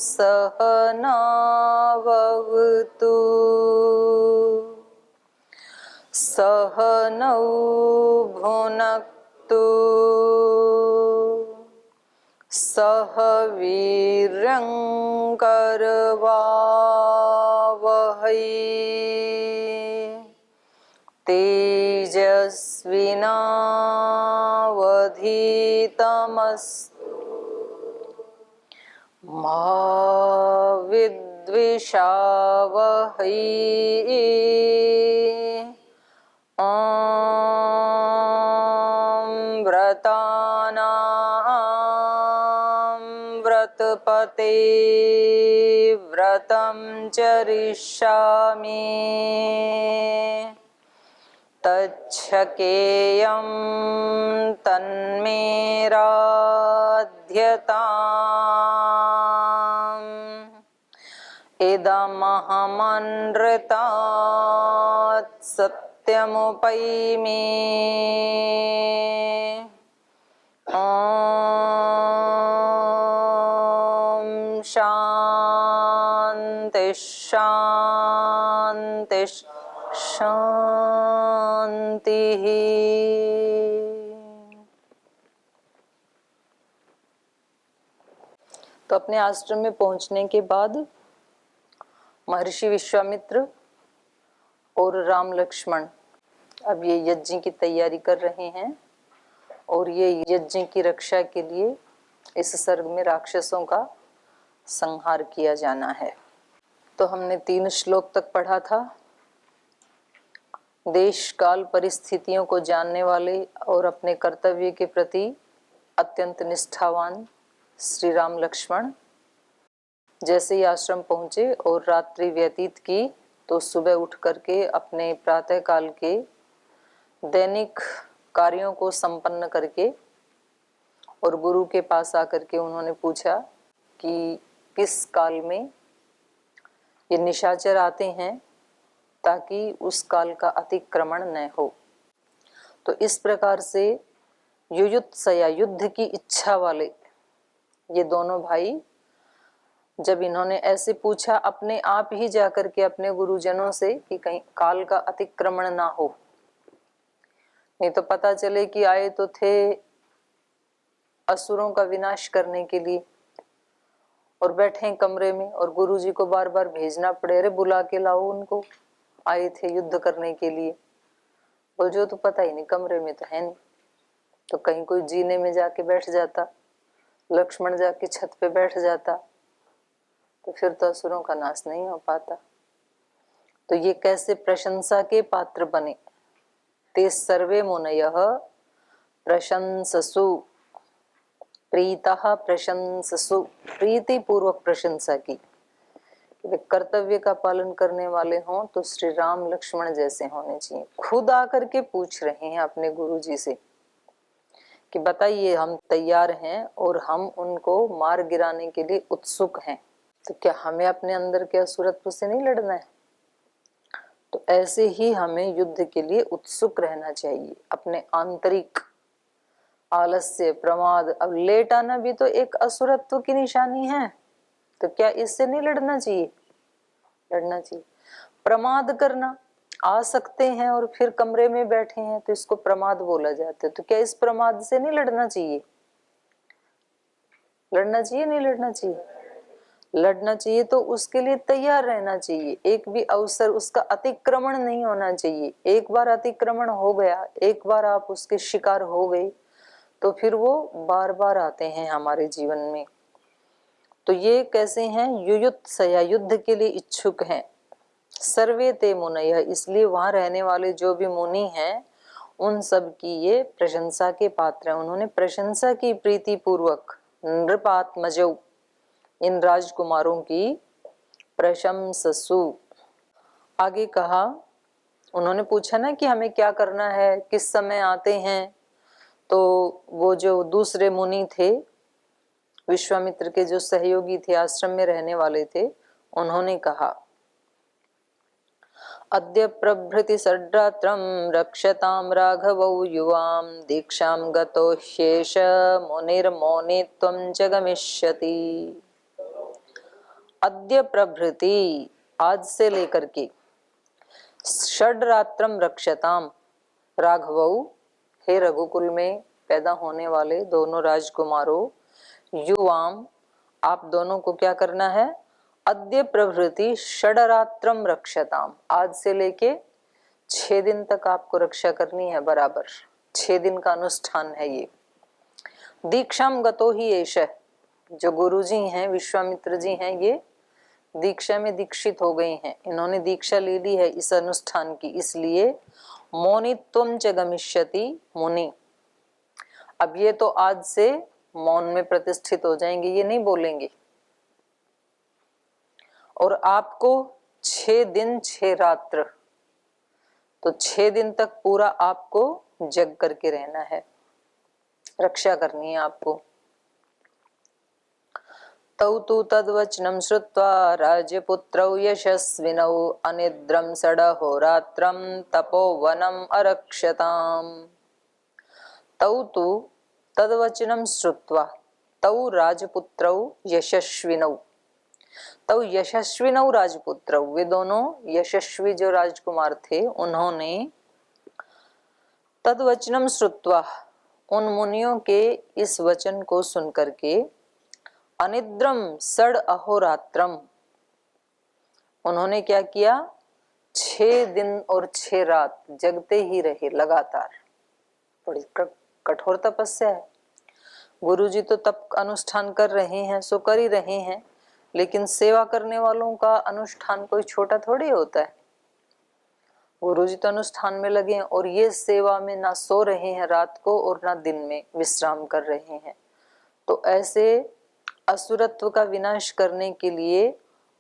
सहनावतु सहनौ भुनक्तु सह वीर्यं करवावहै तेजस्विनावधीतमस्तु मा विद्विषावहै। ॐ व्रतानां व्रतपते व्रतं चरिष्यामि तच्छकेयं तन्मे राध्यताम् इदमहमनृतात् सत्यमुपैमि। ॐ शान्ति शान्ति शान्तिः। तो अपने आश्रम में पहुंचने के बाद महर्षि विश्वामित्र और राम लक्ष्मण अब ये यज्ञ की तैयारी कर रहे हैं और ये यज्ञ की रक्षा के लिए इस सर्ग में राक्षसों का संहार किया जाना है। तो हमने 3 श्लोक तक पढ़ा था। देश काल परिस्थितियों को जानने वाले और अपने कर्तव्य के प्रति अत्यंत निष्ठावान श्री राम लक्ष्मण जैसे ही आश्रम पहुंचे और रात्रि व्यतीत की तो सुबह उठ करके अपने प्रातः काल के दैनिक कार्यों को संपन्न करके और गुरु के पास आकर के उन्होंने पूछा कि किस काल में ये निशाचर आते हैं ताकि उस काल का अतिक्रमण न हो। तो इस प्रकार से युयुत्सया युद्ध की इच्छा वाले ये दोनों भाई जब इन्होंने ऐसे पूछा अपने आप ही जाकर के अपने गुरुजनों से कि कहीं काल का अतिक्रमण ना हो, नहीं तो पता चले कि आए तो थे असुरों का विनाश करने के लिए और बैठे हैं कमरे में और गुरुजी को बार बार भेजना पड़े, अरे बुला के लाओ उनको, आए थे युद्ध करने के लिए। बोल जो तो पता ही नहीं, कमरे में तो है नहीं। तो कहीं कोई जीने में जाके बैठ जाता, लक्ष्मण जाके छत पे बैठ जाता तो फिर तो असुरों का नाश नहीं हो पाता। तो ये कैसे प्रशंसा के पात्र बने। ते सर्वे मुनयः प्रशंससु प्रीतः प्रशंससु, प्रीति पूर्वक प्रशंसा की। वे कर्तव्य का पालन करने वाले हों तो श्री राम लक्ष्मण जैसे होने चाहिए। खुद आकर के पूछ रहे हैं अपने गुरुजी से कि बताइए हम तैयार हैं और हम उनको मार गिराने के लिए उत्सुक हैं, तो क्या हमें अपने अंदर के असुरत्व से नहीं लड़ना है? तो ऐसे ही हमें युद्ध के लिए उत्सुक रहना चाहिए। अपने आंतरिक आलस्य प्रमाद, अब लेट आना भी तो एक असुरत्व की निशानी है, तो क्या इससे नहीं लड़ना चाहिए? लड़ना चाहिए। प्रमाद करना, आ सकते हैं और फिर कमरे में बैठे हैं तो इसको प्रमाद बोला जाता है, तो क्या इस प्रमाद से नहीं लड़ना चाहिए? लड़ना चाहिए नहीं लड़ना चाहिए? लड़ना चाहिए। तो उसके लिए तैयार रहना चाहिए। एक भी अवसर उसका अतिक्रमण नहीं होना चाहिए। एक बार अतिक्रमण हो गया, एक बार आप उसके शिकार हो गए तो फिर वो बार बार आते हैं हमारे जीवन में। तो ये कैसे हैं? युयुत्सया, युद्ध के लिए इच्छुक हैं। सर्वे ते मुनयः, इसलिए वहां रहने वाले जो भी मुनि हैं उन सब की ये प्रशंसा के पात्र हैं। उन्होंने प्रशंसा की प्रीति पूर्वक नृपात्मजौ, इन राजकुमारों की प्रशंससु। आगे कहा, उन्होंने पूछा ना कि हमें क्या करना है, किस समय आते हैं, तो वो जो दूसरे मुनि थे, विश्वामित्र के जो सहयोगी थे, आश्रम में रहने वाले थे, उन्होंने कहा अद्य प्रभृति षड्रात्रं रक्षतां राघवौ युवां दीक्षां गतो ह्येष मुनिर्मौनित्वं च गमिष्यति। अद्य प्रभृति, आज से लेकर के, षड्रात्रम रक्षताम, राघवौ, हे रघुकुल में पैदा होने वाले दोनों राजकुमारों, युवाम, आप दोनों को क्या करना है, अद्य प्रभृति षड्रात्रम रक्षताम, आज से लेके 6 दिन तक आपको रक्षा करनी है बराबर। 6 दिन का अनुष्ठान है ये। दीक्षाम गतो ही एष, जो गुरुजी हैं विश्वामित्र जी हैं, ये दीक्षा में दीक्षित हो गई हैं, इन्होंने दीक्षा ले ली है इस अनुष्ठान की, इसलिए मौनित्वम च गमिष्यति मुनि, अब ये तो आज से मौन में प्रतिष्ठित हो जाएंगे, ये नहीं बोलेंगे। और आपको 6 दिन 6 रात्र, तो 6 दिन तक पूरा आपको जग करके रहना है, रक्षा करनी है आपको। तौ तु तद्वचनं श्रुत्वा राजपुत्रौ यशस्विनौ अनिद्रं षडहोरात्रं तपोवनम् अरक्षताम्। तौ तु तद्वचनं श्रुत्वा, तौ राजपुत्रौ यशस्विनौ, तौ यशस्विनौ राजपुत्रौ, वे दोनों यशस्वी जो राजकुमार थे, उन्होंने तद्वचनं श्रुत्वा, उन मुनियों के इस वचन को सुनकर के, अनिद्रम षड अहोरात्रम, उन्होंने क्या किया, 6 दिन और 6 रात जगते ही रहे लगातार। बड़ी कठोर तपस्या है। गुरुजी तो तप अनुष्ठान कर रहे हैं, सो कर ही रहे हैं, लेकिन सेवा करने वालों का अनुष्ठान कोई छोटा थोड़ी होता है। गुरुजी तो अनुष्ठान में लगे हैं और ये सेवा में ना सो रहे हैं रात को और ना दिन में विश्राम कर रहे हैं। तो ऐसे असुरत्व का विनाश करने के लिए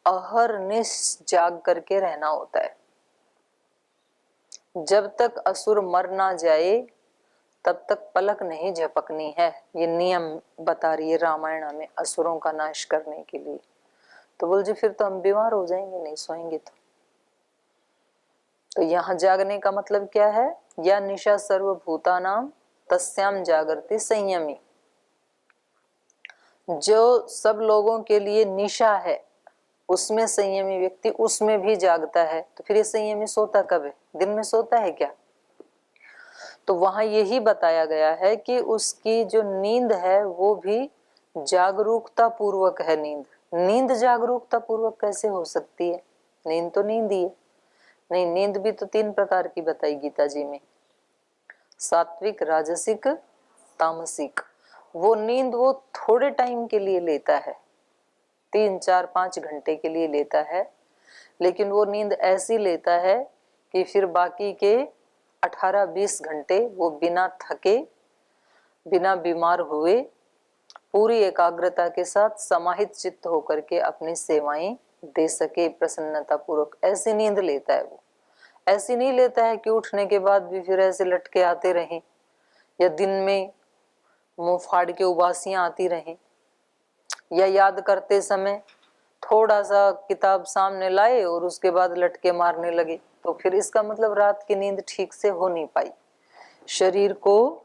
अहरनिश जाग करके रहना होता है। जब तक असुर मर ना जाए तब तक पलक नहीं झपकनी है, ये नियम बता रही है रामायण में असुरों का नाश करने के लिए। तो बोल जी फिर तो हम बीमार हो जाएंगे नहीं सोएंगे तो यहाँ जागने का मतलब क्या है, या निशा सर्वभूतानाम तस्याम जागृति संयमी, जो सब लोगों के लिए निशा है उसमें संयमी व्यक्ति उसमें भी जागता है। तो फिर ये संयमी सोता कब है, दिन में सोता है क्या? तो वहां यही बताया गया है कि उसकी जो नींद है वो भी जागरूकता पूर्वक है। नींद जागरूकता पूर्वक कैसे हो सकती है? नींद तो नींद ही है। नहीं, नींद भी तो 3 प्रकार की बताई गीता जी में, सात्विक, राजसिक, तामसिक। वो नींद वो थोड़े टाइम के लिए लेता है, 3, 4, 5 घंटे के लिए लेता है, लेकिन वो नींद ऐसी लेता है कि फिर बाकी के 18-20 घंटे वो बिना थके, बिना बीमार हुए, पूरी एकाग्रता के साथ समाहित चित्त होकर के अपनी सेवाएं दे सके प्रसन्नता पूर्वक। ऐसी नींद लेता है वो। ऐसी नहीं लेता है कि उठने के बाद भी फिर ऐसे लटके आते रहें, या दिन में मुंह फाड़ के उबासियां आती रहें, या याद करते समय थोड़ा सा किताब सामने लाए और उसके बाद लटके मारने लगे। तो फिर इसका मतलब रात की नींद ठीक से हो नहीं पाई, शरीर को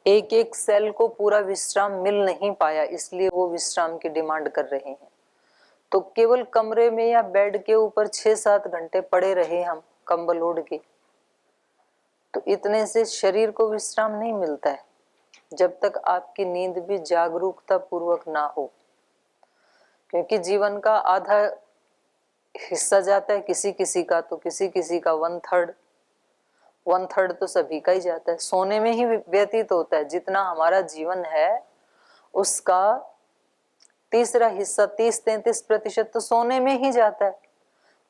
एक एक सेल को पूरा विश्राम मिल नहीं पाया, इसलिए वो विश्राम की डिमांड कर रहे हैं। तो केवल कमरे में या बेड के ऊपर 6-7 घंटे पड़े रहे हम कंबल ओढ़ के, तो इतने से शरीर को विश्राम नहीं मिलता है जब तक आपकी नींद भी जागरूकता पूर्वक ना हो। क्योंकि जीवन का आधा हिस्सा जाता है किसी किसी का, तो किसी किसी का 1/3 तो सभी का ही जाता है, सोने में ही व्यतीत होता है। जितना हमारा जीवन है उसका तीसरा हिस्सा 30-33% तो सोने में ही जाता है।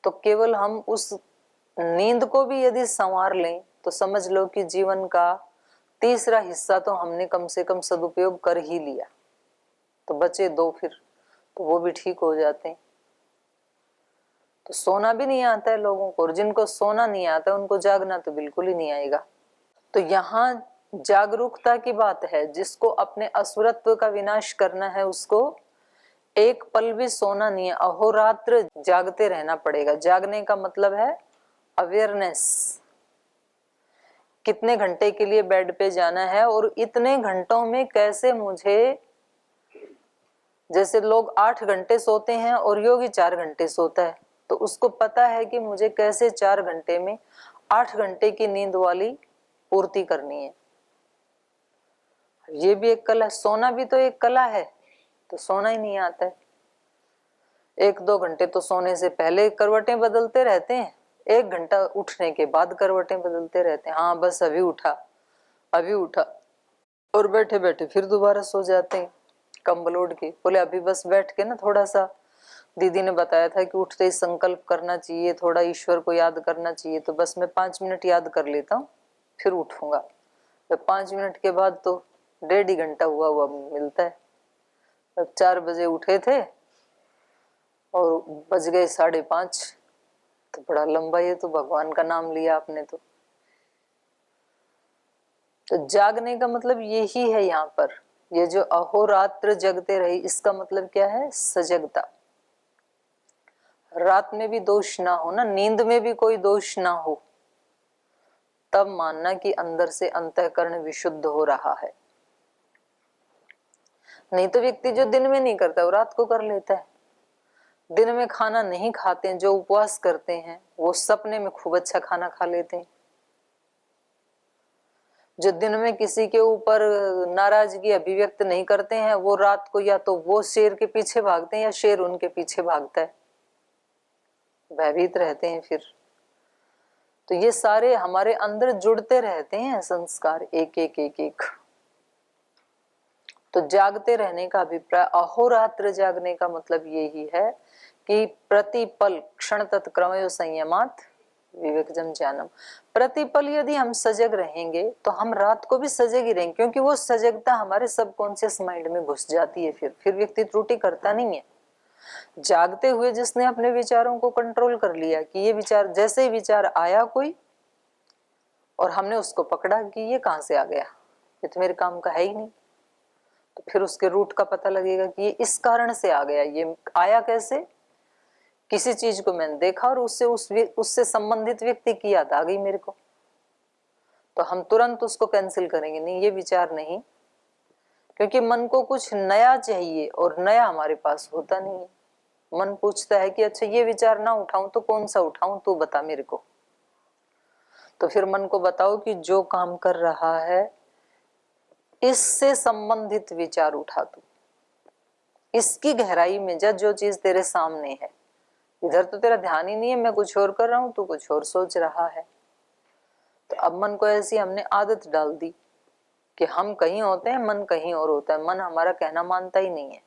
तो केवल हम उस नींद को भी यदि संवार लें तो समझ लो कि जीवन का तीसरा हिस्सा तो हमने कम से कम सदुपयोग कर ही लिया। तो बचे 2 फिर, तो वो भी ठीक हो जाते हैं। तो सोना भी नहीं आता है लोगों को, और जिनको सोना नहीं आता उनको जागना तो बिल्कुल ही नहीं आएगा। तो यहाँ जागरूकता की बात है। जिसको अपने असुरत्व का विनाश करना है उसको एक पल भी सोना नहीं है, अहोरात्र जागते रहना पड़ेगा। जागने का मतलब है अवेयरनेस, कितने घंटे के लिए बेड पे जाना है और इतने घंटों में कैसे मुझे जैसे लोग 8 घंटे सोते हैं और योगी 4 घंटे सोता है, तो उसको पता है कि मुझे कैसे 4 घंटे में 8 घंटे की नींद वाली पूर्ति करनी है। ये भी एक कला, सोना भी तो एक कला है, तो सोना ही नहीं आता है। 1-2 घंटे तो सोने से पहले करवटें बदलते रहते हैं, 1 घंटा उठने के बाद करवटें बदलते रहते हैं। हाँ बस अभी उठा, अभी उठा, और बैठे बैठे फिर दोबारा सो जाते हैं कंबल ओढ़ के। बोले अभी बस बैठ के ना थोड़ा सा, दीदी ने बताया था कि उठते ही संकल्प करना चाहिए, थोड़ा ईश्वर को याद करना चाहिए, तो बस मैं 5 मिनट याद कर लेता हूँ फिर उठूंगा। तो 5 मिनट के बाद तो 1.5 घंटा हुआ हुआ मिलता है। अब 4 बजे उठे थे और बज गए 5:30, तो बड़ा लंबा, ये तो भगवान का नाम लिया आपने। तो जागने का मतलब यही है यहाँ पर, ये जो अहोरात्र जगते रही, इसका मतलब क्या है? सजगता। रात में भी दोष ना हो ना, नींद में भी कोई दोष ना हो, तब मानना कि अंदर से अंतःकरण विशुद्ध हो रहा है। नहीं तो व्यक्ति जो दिन में नहीं करता वो रात को कर लेता है। दिन में खाना नहीं खाते हैं, जो उपवास करते हैं वो सपने में खूब अच्छा खाना खा लेते हैं। जो दिन में किसी के ऊपर नाराजगी अभिव्यक्त नहीं करते हैं, वो रात को या तो वो शेर के पीछे भागते हैं या शेर उनके पीछे भागता है, भयभीत रहते हैं फिर। तो ये सारे हमारे अंदर जुड़ते रहते हैं संस्कार, एक एक एक एक। तो जागते रहने का अभिप्राय, अहोरात्र जागने का मतलब यही है कि प्रतिपल क्षण तत्क्रमयो संयमात विवेकजम ज्ञानम। प्रतिपल यदि हम सजग रहेंगे तो हम रात को भी सजग ही रहेंगे, क्योंकि वो सजगता हमारे सबकॉन्शियस माइंड में घुस जाती है। फिर व्यक्ति त्रुटि करता नहीं है। जागते हुए जिसने अपने विचारों को कंट्रोल कर लिया कि ये विचार, जैसे ही विचार आया कोई और हमने उसको पकड़ा कि ये कहाँ से आ गया, ये तो मेरे काम का है ही नहीं, तो फिर उसके रूट का पता लगेगा कि ये इस कारण से आ गया। ये आया कैसे? किसी चीज को मैंने देखा और उससे संबंधित व्यक्ति की याद आ गई मेरे को, तो हम तुरंत उसको कैंसिल करेंगे, नहीं ये विचार नहीं, क्योंकि मन को कुछ नया चाहिए और नया हमारे पास होता नहीं है। मन पूछता है कि अच्छा ये विचार ना उठाऊं तो कौन सा उठाऊं, तू बता मेरे को। तो फिर मन को बताओ कि जो काम कर रहा है इससे संबंधित विचार उठा तू, इसकी गहराई में जा, जो चीज तेरे सामने है। इधर तो तेरा ध्यान ही नहीं है, मैं कुछ और कर रहा हूं, तू कुछ और सोच रहा है। तो अब मन को ऐसी हमने आदत डाल दी कि हम कहीं होते हैं, मन कहीं और होता है, मन हमारा कहना मानता ही नहीं है।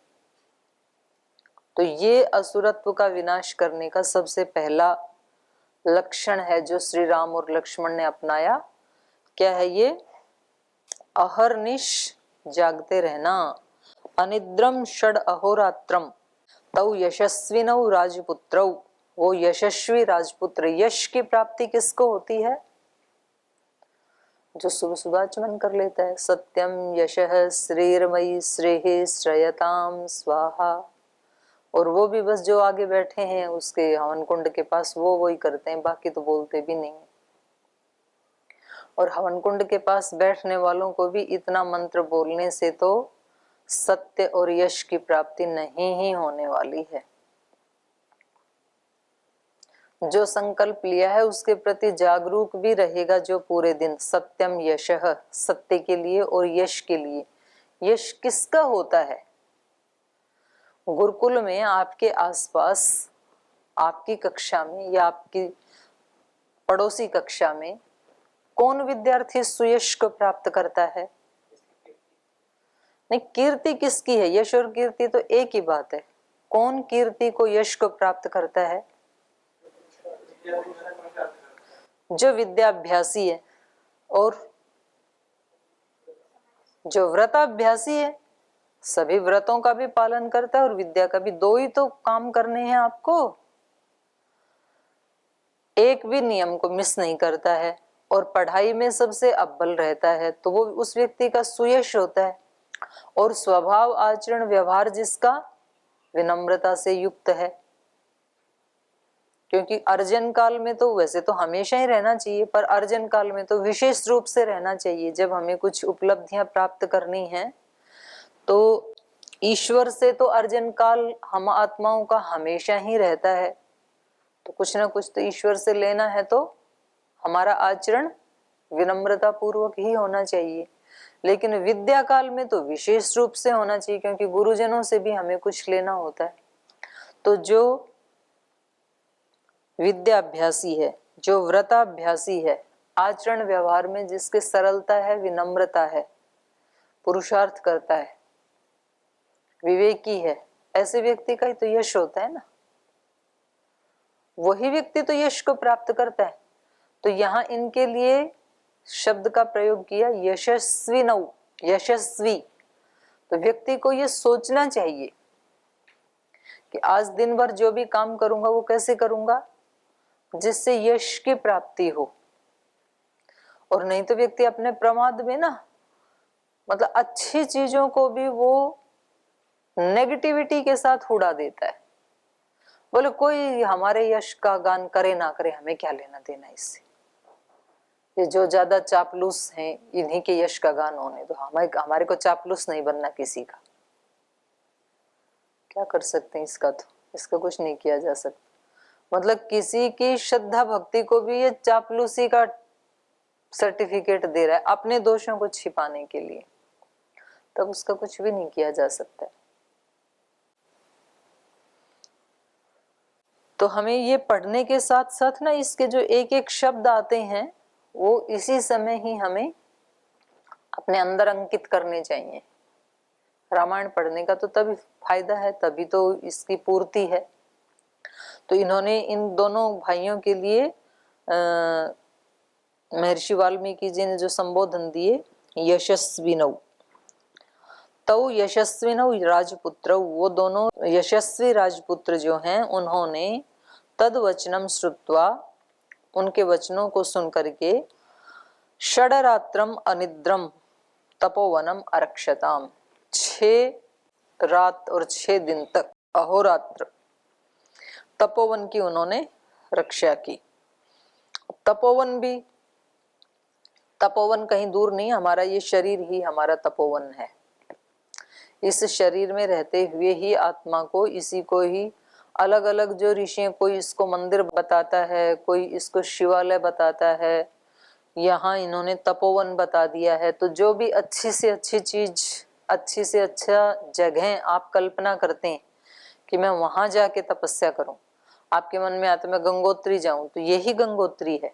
तो ये असुरत्व का विनाश करने का सबसे पहला लक्षण है जो श्री राम और लक्ष्मण ने अपनाया। क्या है ये? अहर्निश जागते रहना। अनिद्रम षड अहोरात्रम तौ यशस्विनौ राजपुत्रौ। वो यशस्वी राजपुत्र, यश की प्राप्ति किसको होती है? जो सुबह सुबह आचमन कर लेता है। सत्यम यशः श्रीर्मयी श्रेहि श्रयताम स्वाहा। और वो भी बस जो आगे बैठे हैं उसके हवन कुंड के पास, वो वही करते हैं, बाकी तो बोलते भी नहीं। और हवन कुंड के पास बैठने वालों को भी इतना मंत्र बोलने से तो सत्य और यश की प्राप्ति नहीं ही होने वाली है। जो संकल्प लिया है उसके प्रति जागरूक भी रहेगा, जो पूरे दिन सत्यम यशः, सत्य के लिए और यश के लिए। यश किसका होता है? गुरुकुल में आपके आसपास, आपकी कक्षा में या आपकी पड़ोसी कक्षा में कौन विद्यार्थी सुयश को प्राप्त करता है? नहीं, कीर्ति किसकी है? यश और कीर्ति तो एक ही बात है। कौन कीर्ति को, यश को प्राप्त करता है? जो विद्याभ्यासी है और जो व्रताभ्यासी है। सभी व्रतों का भी पालन करता है और विद्या का भी। दो ही तो काम करने हैं आपको, एक भी नियम को मिस नहीं करता है और पढ़ाई में सबसे अव्वल रहता है, तो वो उस व्यक्ति का सुयश होता है। और स्वभाव आचरण व्यवहार जिसका विनम्रता से युक्त है, क्योंकि अर्जन काल में तो वैसे तो हमेशा ही रहना चाहिए, पर अर्जन काल में तो विशेष रूप से रहना चाहिए। जब हमें कुछ उपलब्धियां प्राप्त करनी है तो ईश्वर से तो अर्जन काल हम आत्माओं का हमेशा ही रहता है, तो कुछ ना कुछ तो ईश्वर से लेना है, तो हमारा आचरण विनम्रता पूर्वक ही होना चाहिए। लेकिन विद्या काल में तो विशेष रूप से होना चाहिए, क्योंकि गुरुजनों से भी हमें कुछ लेना होता है। तो जो विद्याभ्यासी है, जो व्रताभ्यासी है, आचरण व्यवहार में जिसके सरलता है, विनम्रता है, पुरुषार्थ करता है, विवेकी है, ऐसे व्यक्ति का ही तो यश होता है ना, वही व्यक्ति तो यश को प्राप्त करता है। तो यहाँ इनके लिए शब्द का प्रयोग किया यशस्वी नौ, यशस्वी। तो व्यक्ति को ये सोचना चाहिए कि आज दिन भर जो भी काम करूंगा वो कैसे करूंगा जिससे यश की प्राप्ति हो। और नहीं तो व्यक्ति अपने प्रमाद में ना, मतलब अच्छी चीजों को भी वो नेगेटिविटी के साथ उड़ा देता है। बोले कोई हमारे यश का गान करे ना करे, हमें क्या लेना देना इससे, ये जो ज्यादा चापलूस हैं इन्हीं के यश का गान होने दो, हमारे को चापलूस नहीं बनना किसी का। क्या कर सकते हैं इसका, तो इसका कुछ नहीं किया जा सकता। मतलब किसी की श्रद्धा भक्ति को भी ये चापलूसी का सर्टिफिकेट दे रहा है अपने दोषों को छिपाने के लिए, तब उसका कुछ भी नहीं किया जा सकता है। तो हमें ये पढ़ने के साथ साथ ना इसके जो एक एक शब्द आते हैं वो इसी समय ही हमें अपने अंदर अंकित करने चाहिए। रामायण पढ़ने का तो तभी फायदा है, तभी तो इसकी पूर्ति है। तो इन्होंने इन दोनों भाइयों के लिए महर्षि वाल्मीकि जी ने जो संबोधन दिए, यशस्विनौ, तौ यशस्विनौ राजपुत्र, वो दोनों यशस्वी राजपुत्र जो हैं उन्होंने तद वचनम श्रुत्वा, उनके वचनों को सुन करके षडरात्रम अनिद्रम तपोवनम अरक्षताम, 6 रात और 6 दिन तक अहोरात्र तपोवन की उन्होंने रक्षा की। तपोवन भी, तपोवन कहीं दूर नहीं, हमारा ये शरीर ही हमारा तपोवन है। इस शरीर में रहते हुए ही आत्मा को, इसी को ही अलग अलग जो ऋषि, कोई इसको मंदिर बताता है, कोई इसको शिवालय बताता है, यहाँ इन्होंने तपोवन बता दिया है। तो जो भी अच्छी से अच्छी चीज, अच्छी से अच्छा जगह आप कल्पना करते हैं कि मैं वहां जाके तपस्या करूं, आपके मन में आता मैं गंगोत्री जाऊं, तो यही गंगोत्री है।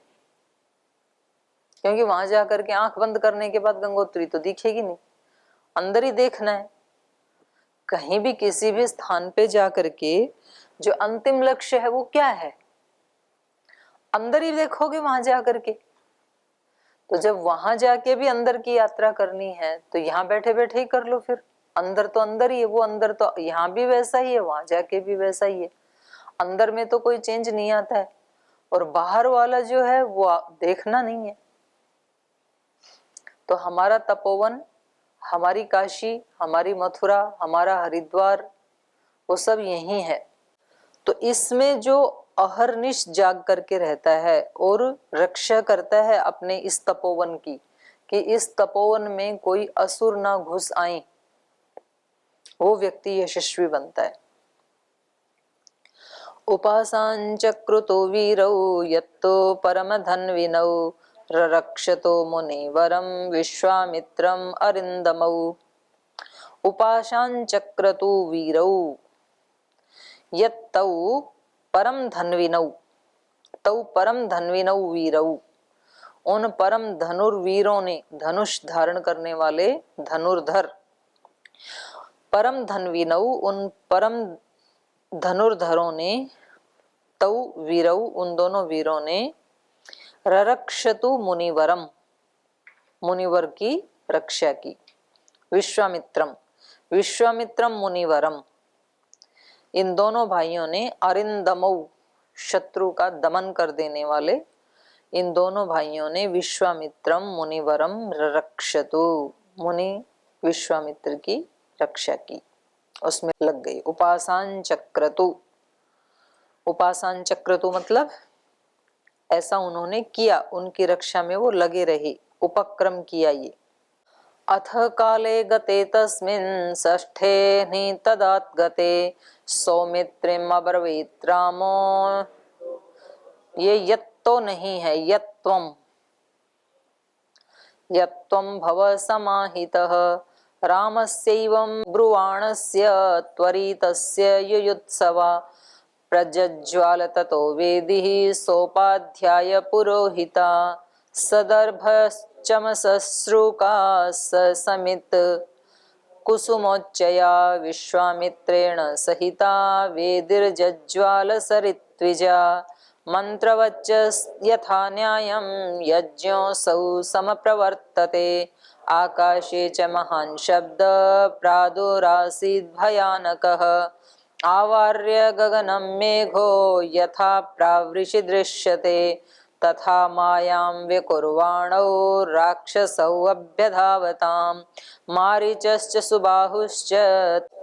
क्योंकि वहां जाकर के आंख बंद करने के बाद गंगोत्री तो दिखेगी नहीं, अंदर ही देखना है। कहीं भी किसी भी स्थान पे जाकर के जो अंतिम लक्ष्य है वो क्या है, अंदर ही देखोगे वहां जाकर के। तो जब वहां जाके भी अंदर की यात्रा करनी है तो यहाँ बैठे बैठे ही कर लो, फिर अंदर तो अंदर ही है, वो अंदर तो यहाँ भी वैसा ही है, वहां जाके भी वैसा ही है। अंदर में तो कोई चेंज नहीं आता है, और बाहर वाला जो है वो देखना नहीं है। तो हमारा तपोवन, हमारी काशी, हमारी मथुरा, हमारा हरिद्वार, वो सब यही है। तो इसमें जो अहरनिश जाग करके रहता है और रक्षा करता है अपने इस तपोवन की, कि इस तपोवन में कोई असुर ना घुस आए, वो व्यक्ति यशस्वी बनता है। उपासांचक्रुतो वीरौ यत्तो परम धन्विनौ रक्षतो मुनिवरम विश्वामित्रम अरिंदमौ। उपासांचक्रतु वीरौ यत्तौ परम धन्विनौ, तौ परम धन्विनौ वीरौ, उन परम धनुर्वीरों ने, धनुष धारण करने वाले धनुर्धर, परम धन्विनौ, उन परम धनुर्धरों ने, तौ वीरौ, उन दोनों वीरों ने, ररक्षतु मुनिवरम, मुनिवर की रक्षा की, विश्वामित्रम, विश्वामित्रम मुनिवरम, इन दोनों भाइयों ने, अरिंदमौ, शत्रु का दमन कर देने वाले, इन दोनों भाइयों ने विश्वामित्रम मुनिवरम रक्षतु, मुनि विश्वामित्र की रक्षा की, उसमें लग गई। उपासान चक्रतु, उपासान चक्रतु मतलब ऐसा उन्होंने किया, उनकी रक्षा में वो लगे रहे, उपक्रम किया। ये अथ काले गते तस्मिन् षष्ठे तदात् गते सौमित्रिम् अब्रवीत् रामो, ये यत् तो नहीं है, यत्त्वम्, यत्त्वं भव समाहितः रामस्यैवं ब्रुवाणस्य त्वरितस्य युयुत्सवा प्रज्ज्वाल ततो वेदिः सोपाध्याय पुरोहिता सदर्भश्चमसश्रुका समित कुसुमोच्चया विश्वामित्रेण सहिता वेदिर्जज्ज्वाल सरित्विजा मंत्रवच्च यथा न्यायं यज्ञोऽसौ समप्रवर्तते आकाशे च महान् शब्द प्रादुरासीद् भयानकः आवार्य गगनं मेघो यथा प्रावृषि दृश्यते तथा मायां विकुर्वाणौ राक्षसौ अभ्यधावताम् मारीचश्च सुबाहुश्च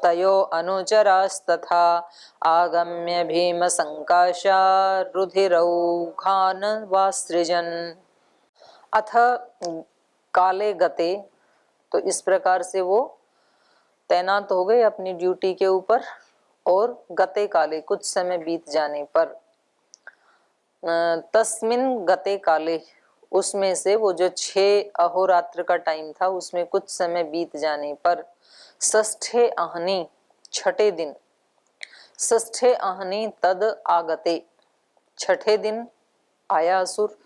तयो अनुचरास्तथा आगम्य भीमसङ्काशा रुधिरौघान् वासृजन्। अथ काले गते, तो इस प्रकार से वो तैनात हो गए अपनी ड्यूटी के ऊपर। और गते काले, कुछ समय बीत जाने पर, तस्मिन गते काले, उसमें से वो जो 6 अहोरात्र का टाइम था उसमें कुछ समय बीत जाने पर, षष्ठे अहनी, छठे दिन, षष्ठे अहनी तद आगते, छठे दिन आया असुर।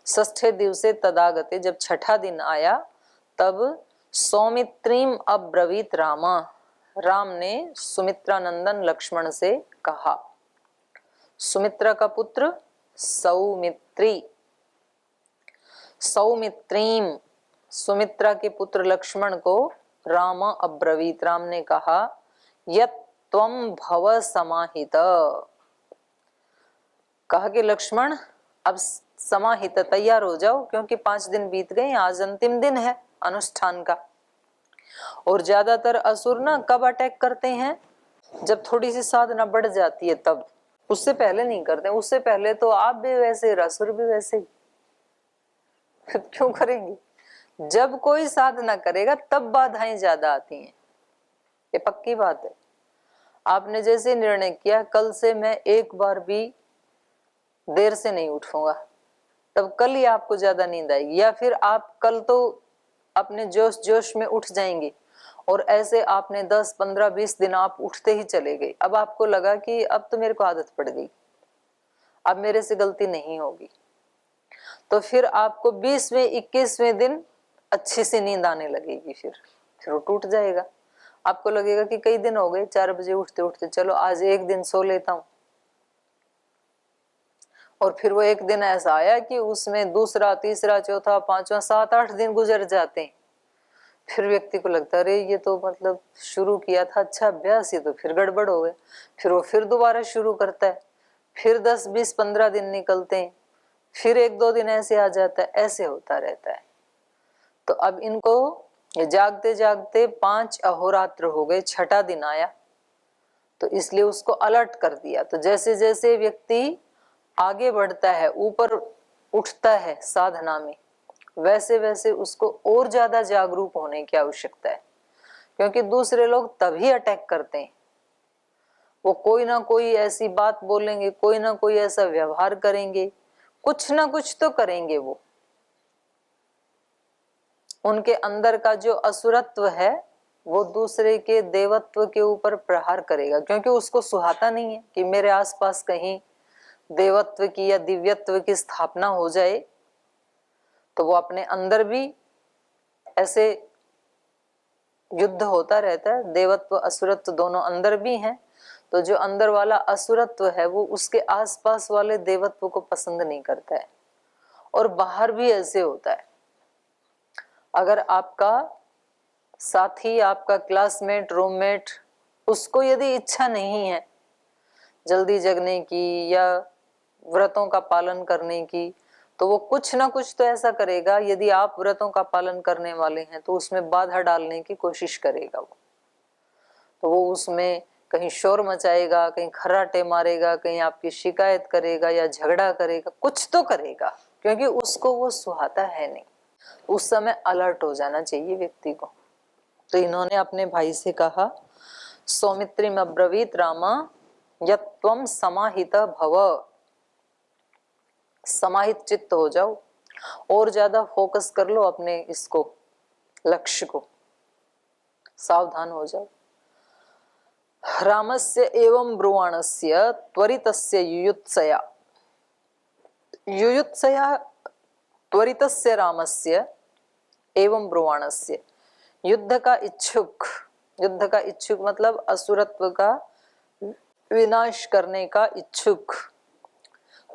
षष्ठे दिवसे तदागते, जब छठा दिन आया तब सौमित्रीम अब्रवीत रामा, राम ने सुमित्रा नंदन लक्ष्मण से कहा। सुमित्रा का पुत्र सौमित्री, सौमित्रीम, सुमित्रा के पुत्र लक्ष्मण को राम अब्रवीत, राम ने कहा, यत् त्वं भव समाहित, कहा कि लक्ष्मण अब समाहित, तैयार हो जाओ, क्योंकि 5 दिन बीत गए, आज अंतिम दिन है अनुष्ठान का। और ज्यादातर असुर ना कब अटैक करते हैं, जब थोड़ी सी साधना बढ़ जाती है तब, उससे पहले नहीं करते। उससे पहले तो आप भी वैसे, असुर भी वैसे, क्यों करेंगे? जब कोई साधना करेगा तब बाधाएं ज्यादा आती हैं, ये पक्की बात है। आपने जैसे निर्णय किया कल से मैं एक बार भी देर से नहीं उठूंगा, तब कल ही आपको ज्यादा नींद आएगी। या फिर आप कल तो अपने जोश जोश में उठ जाएंगे, और ऐसे आपने 10, 15, 20 दिन आप उठते ही चले गए। अब आपको लगा कि अब तो मेरे को आदत पड़ गई, अब मेरे से गलती नहीं होगी, तो फिर आपको 20वें 21वें दिन अच्छी सी नींद आने लगेगी। फिर वो टूट जाएगा। आपको लगेगा कि कई दिन हो गए 4 बजे उठते उठते, चलो आज एक दिन सो लेता हूं। और फिर वो एक दिन ऐसा आया कि उसमें दूसरा, तीसरा, चौथा, पांचवा, 7-8 दिन गुजर जाते हैं। फिर व्यक्ति को लगता है अरे ये तो मतलब शुरू किया था अच्छा अभ्यास, ये तो फिर गड़बड़ हो गए। फिर वो फिर दोबारा शुरू करता है, फिर 10, 20, 15 दिन निकलते हैं, फिर 1-2 दिन ऐसे आ जाता है, ऐसे होता रहता है। तो अब इनको जागते जागते 5 अहोरात्र हो गए, छठा दिन आया, तो इसलिए उसको अलर्ट कर दिया। तो जैसे जैसे व्यक्ति आगे बढ़ता है, ऊपर उठता है साधना में, वैसे वैसे उसको और ज्यादा जागरूक होने की आवश्यकता है। क्योंकि दूसरे लोग तभी अटैक करते हैं, वो कोई ना कोई ऐसी बात बोलेंगे, कोई ना कोई ऐसा व्यवहार करेंगे, कुछ ना कुछ तो करेंगे। वो उनके अंदर का जो असुरत्व है वो दूसरे के देवत्व के ऊपर प्रहार करेगा, क्योंकि उसको सुहाता नहीं है कि मेरे आसपास कहीं देवत्व की या दिव्यत्व की स्थापना हो जाए। तो वो अपने अंदर भी ऐसे युद्ध होता रहता है, देवत्व असुरत्व दोनों अंदर भी हैं। तो जो अंदर वाला असुरत्व है वो उसके आसपास वाले देवत्व को पसंद नहीं करता है। और बाहर भी ऐसे होता है, अगर आपका साथी, आपका क्लासमेट, रूममेट, उसको यदि इच्छा नहीं है जल्दी जगने की या व्रतों का पालन करने की, तो वो कुछ ना कुछ तो ऐसा करेगा, यदि आप व्रतों का पालन करने वाले हैं तो उसमें बाधा डालने की कोशिश करेगा। वो तो वो उसमें कहीं शोर मचाएगा, कहीं खर्राटे मारेगा, कहीं आपकी शिकायत करेगा या झगड़ा करेगा, कुछ तो करेगा, क्योंकि उसको वो सुहाता है नहीं। उस समय अलर्ट हो जाना चाहिए व्यक्ति को। तो इन्होंने अपने भाई से कहा, सौमित्रिम अब्रवीत रामा यत्त्वं समाहित भव, समाहित चित्त हो जाओ और ज्यादा फोकस कर लो अपने इसको, लक्ष्य को, सावधान हो जाओ। रामस्य एवं ब्रुवाणस्य त्वरितस्य युयुत्सया, युयुत्सया त्वरितस्य रामस्य एवं ब्रुवाणस्य, युद्ध का इच्छुक, युद्ध का इच्छुक मतलब असुरत्व का विनाश करने का इच्छुक,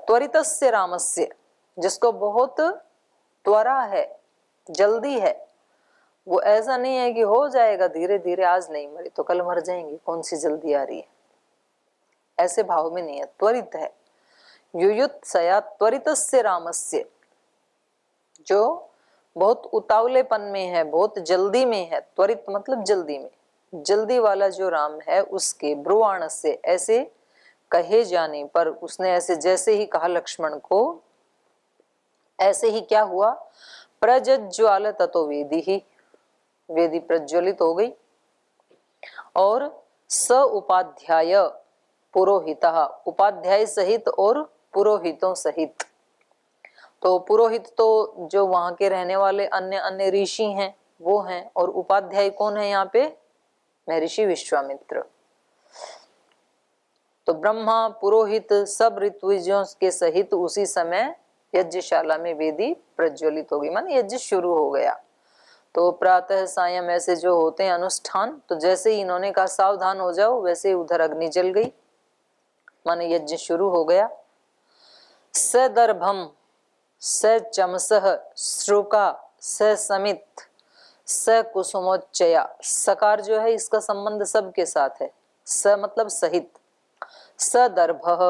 त्वरितस्य रामस्य, जिसको बहुत त्वरा है, जल्दी है, वो ऐसा नहीं है कि हो जाएगा धीरे धीरे, आज नहीं मरे तो कल मर जाएंगे, कौन सी जल्दी आ रही है, ऐसे भाव में नहीं है, त्वरित है। युयुत्सया त्वरितस्य रामस्य, जो बहुत उतावलेपन में है, बहुत जल्दी में है, त्वरित मतलब जल्दी में, जल्दी वाला जो राम है उसके ब्रुवाण से, ऐसे कहे जाने पर, उसने ऐसे जैसे ही कहा लक्ष्मण को, ऐसे ही क्या हुआ, प्रज्ज्वाल ततो वेदी ही, वेदी प्रज्वलित हो गई। और स उपाध्याय पुरोहितः, उपाध्याय सहित और पुरोहितों सहित, तो पुरोहित तो जो वहां के रहने वाले अन्य अन्य ऋषि हैं वो हैं, और उपाध्याय कौन है यहाँ पे, महर्षि विश्वामित्र। तो ब्रह्मा पुरोहित सब ऋत्विजों के सहित उसी समय यज्ञशाला में वेदी प्रज्वलित होगी, माने यज्ञ शुरू हो गया। तो प्रातः सायं ऐसे जो होते हैं अनुष्ठान, तो जैसे ही इन्होंने कहा सावधान हो जाओ, वैसे उधर अग्नि जल गई, माने यज्ञ शुरू हो गया। सदर्भम स चमसः श्रुका स समित स कुसुमोच्चया, सकार जो है इसका संबंध सबके साथ है, स मतलब सहित, सदर्भः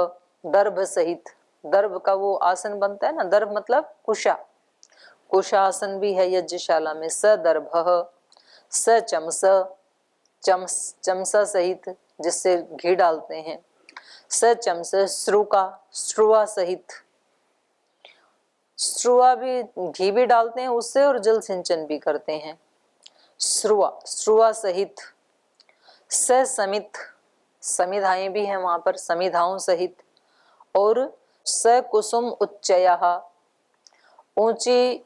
दर्भ सहित, दर्भ का वो आसन बनता है ना, दर्भ मतलब कुशा, कुशासन भी है यज्ञशाला में। सदर्भः स चमस, चमसा सहित जिससे घी डालते हैं, स चमस श्रुका, श्रुआ सहित, श्रुआ भी घी भी डालते हैं उससे और जल सिंचन भी करते हैं, श्रुआ, श्रुआ सहित। स समित, समिधाएं भी हैं वहां पर, समिधाओं सहित। और स कुसुम उच्चयः, ऊंची,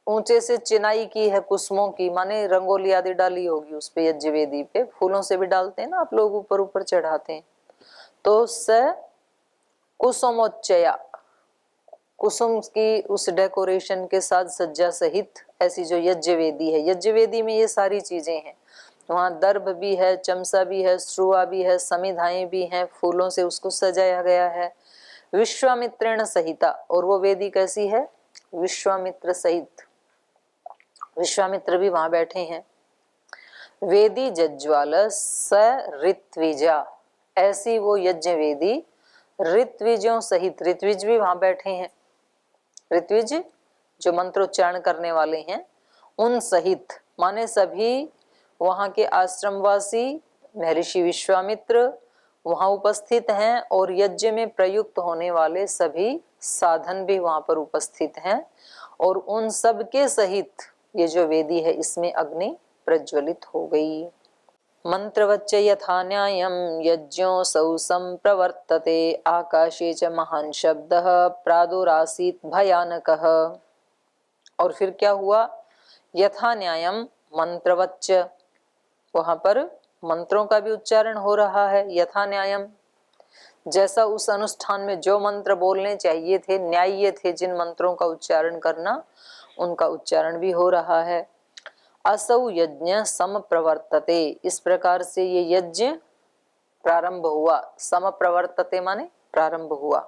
ऊंचे से चिनाई की है कुसुमों की, माने रंगोली आदि डाली होगी उस पे, यज्ञ वेदी पे फूलों से भी डालते हैं ना आप लोग, ऊपर ऊपर चढ़ाते हैं। तो स कुसुमोच्चया, कुसुम की उस डेकोरेशन के साथ सज्जा सहित ऐसी जो यज्ञ वेदी है, यज्ञ वेदी में ये सारी चीजें हैं, वहां दर्भ भी है, चमसा भी है, श्रुआ भी है, समिधाएं भी हैं, फूलों से उसको सजाया गया है। विश्वामित्रेण सहिता, और वो वेदी कैसी है, विश्वामित्र सहित, विश्वामित्र भी वहां बैठे हैं। वेदी जज्वाल स ऋत्विजा, ऐसी वो यज्ञ वेदी ऋत्विजों सहित, ऋत्विज भी वहां बैठे हैं, ऋत्विज जो मंत्रोच्चारण करने वाले हैं उन सहित, माने सभी वहां के आश्रमवासी महर्षि विश्वामित्र वहां उपस्थित हैं, और यज्ञ में प्रयुक्त होने वाले सभी साधन भी वहां पर उपस्थित हैं, और उन सब के सहित ये जो वेदी है इसमें अग्नि प्रज्वलित हो गई। मंत्रवच्च यथा न्यायं यज्ञोऽसौ संप्रवर्तते, आकाशे च महान् शब्दः प्रादुरासीत् भयानकः। और फिर क्या हुआ, यथा न्यायम मंत्रवच्च, वहां पर मंत्रों का भी उच्चारण हो रहा है, यथा न्यायम, जैसा उस अनुष्ठान में जो मंत्र बोलने चाहिए थे, न्याय्य थे जिन मंत्रों का उच्चारण करना, उनका उच्चारण भी हो रहा है। असौ यज्ञ समप्रवर्तते, इस प्रकार से ये यज्ञ प्रारंभ हुआ, समप्रवर्तते माने प्रारंभ हुआ।